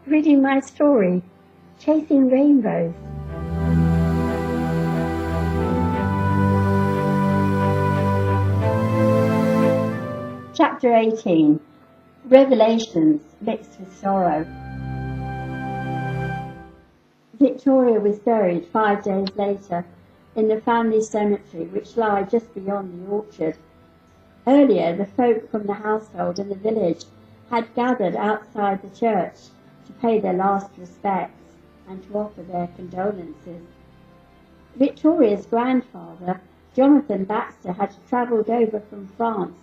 reading my story, Chasing Rainbows. Chapter 18, Revelations Mixed with Sorrow. Victoria was buried 5 days later in the family cemetery which lay just beyond the orchard. Earlier, the folk from the household and the village had gathered outside the church to pay their last respects and to offer their condolences. Victoria's grandfather, Jonathan Baxter, had travelled over from France,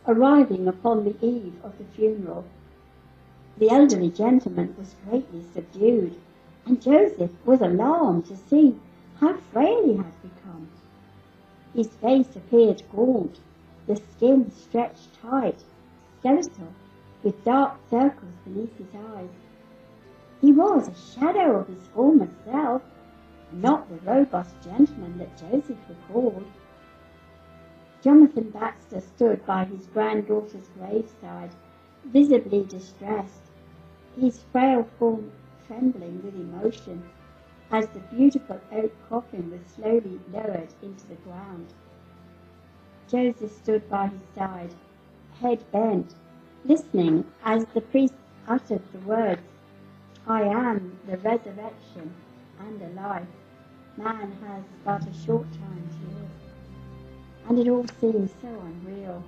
arriving upon the eve of the funeral. The elderly gentleman was greatly subdued, and Joseph was alarmed to see how frail he had become. His face appeared gaunt, the skin stretched tight, skeletal, with dark circles beneath his eyes. He was a shadow of his former self, not the robust gentleman that Joseph recalled. Jonathan Baxter stood by his granddaughter's graveside, visibly distressed, his frail form trembling with emotion, as the beautiful oak coffin was slowly lowered into the ground. Joseph stood by his side, head bent, listening as the priest uttered the words, "I am the resurrection and the life. Man has but a short time to live." And it all seemed so unreal.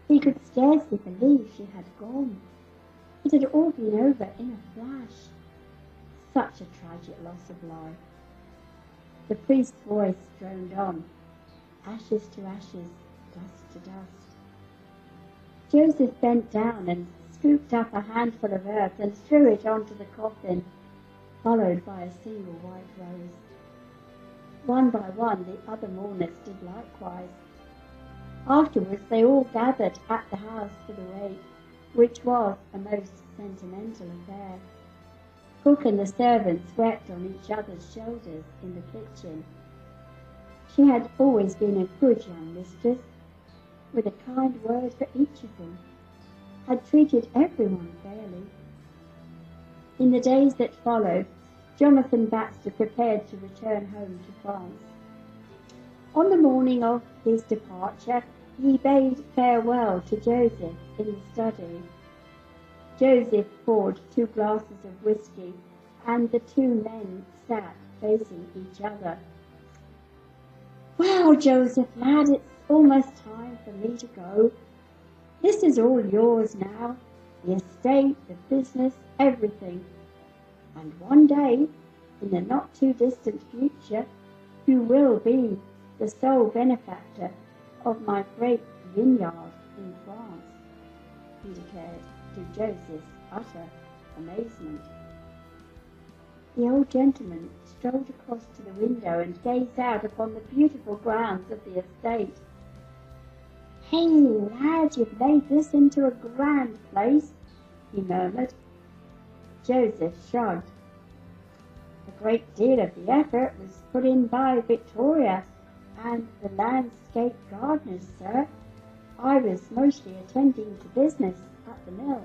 He could scarcely believe she had gone. It had all been over in a flash. Such a tragic loss of life. The priest's voice droned on, ashes to ashes, dust to dust. Joseph bent down and scooped up a handful of earth and threw it onto the coffin, followed by a single white rose. One by one the other mourners did likewise. Afterwards they all gathered at the house for the wake, which was a most sentimental affair. Cook and the servants wept on each other's shoulders in the kitchen. She had always been a good young mistress, with a kind word for each of them, had treated everyone fairly. In the days that followed, Jonathan Baxter prepared to return home to France. On the morning of his departure, he bade farewell to Joseph in the study. Joseph poured 2 glasses of whisky, and the 2 men sat facing each other. "Well, Joseph, lad, it's almost time for me to go. This is all yours now, the estate, the business, everything. And one day, in the not-too-distant future, you will be the sole benefactor of my great vineyard in France," he declared, to Joseph's utter amazement. The old gentleman strolled across to the window and gazed out upon the beautiful grounds of the estate. "Hey, lad, you've made this into a grand place," he murmured. Joseph shrugged. "A great deal of the effort was put in by Victoria and the landscape gardeners, sir. I was mostly attending to business at the mill."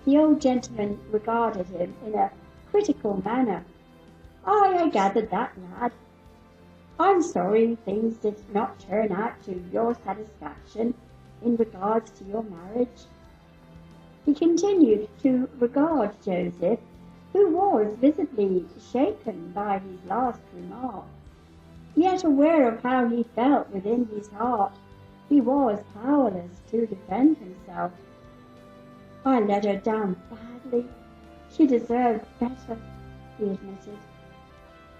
The old gentleman regarded him in a critical manner. "I gathered that, lad. I'm sorry things did not turn out to your satisfaction in regards to your marriage." He continued to regard Joseph, who was visibly shaken by his last remark. Yet aware of how he felt within his heart, he was powerless to defend himself. "I let her down badly. She deserved better," he admitted.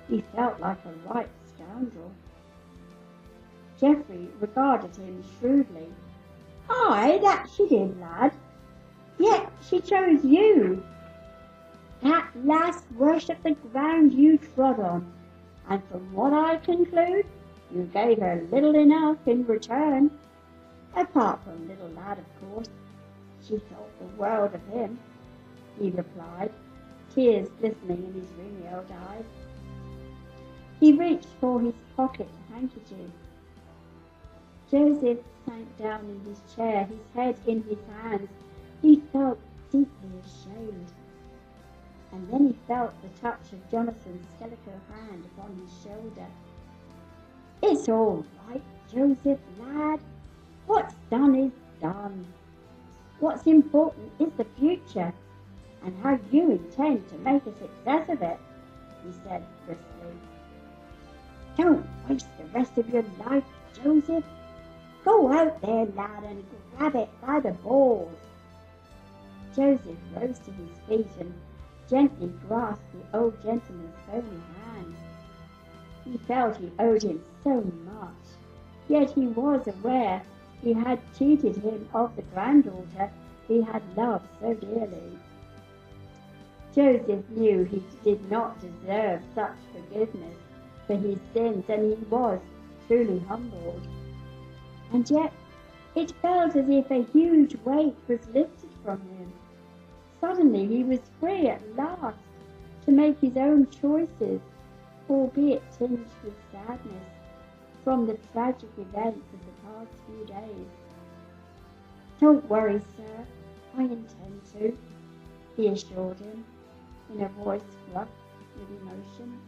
He felt like a right scoundrel. Geoffrey regarded him shrewdly. "Aye, that she did, lad. Yet she chose you. That lass worshipped the ground you trod on, and from what I conclude, you gave her little enough in return. Apart from little lad, of course. She thought the world of him," he replied, tears glistening in his rheumy old eyes. He reached for his pocket handkerchief. Joseph sank down in his chair, his head in his hands. He felt deeply ashamed. And then he felt the touch of Jonathan's skeletal hand upon his shoulder. "It's all right, Joseph, lad. What's done is done. What's important is the future, and how you intend to make a success of it," he said briskly. "Don't waste the rest of your life, Joseph. Go out there, lad, and grab it by the balls." Joseph rose to his feet and gently grasped the old gentleman's bony hand. He felt he owed him so much, yet he was aware he had cheated him of the granddaughter he had loved so dearly. Joseph knew he did not deserve such forgiveness for his sins, and he was truly humbled. And yet it felt as if a huge weight was lifted from him. Suddenly he was free at last to make his own choices, albeit tinged with sadness from the tragic events of the past few days. "Don't worry, sir, I intend to," he assured him, in a voice flushed with emotion.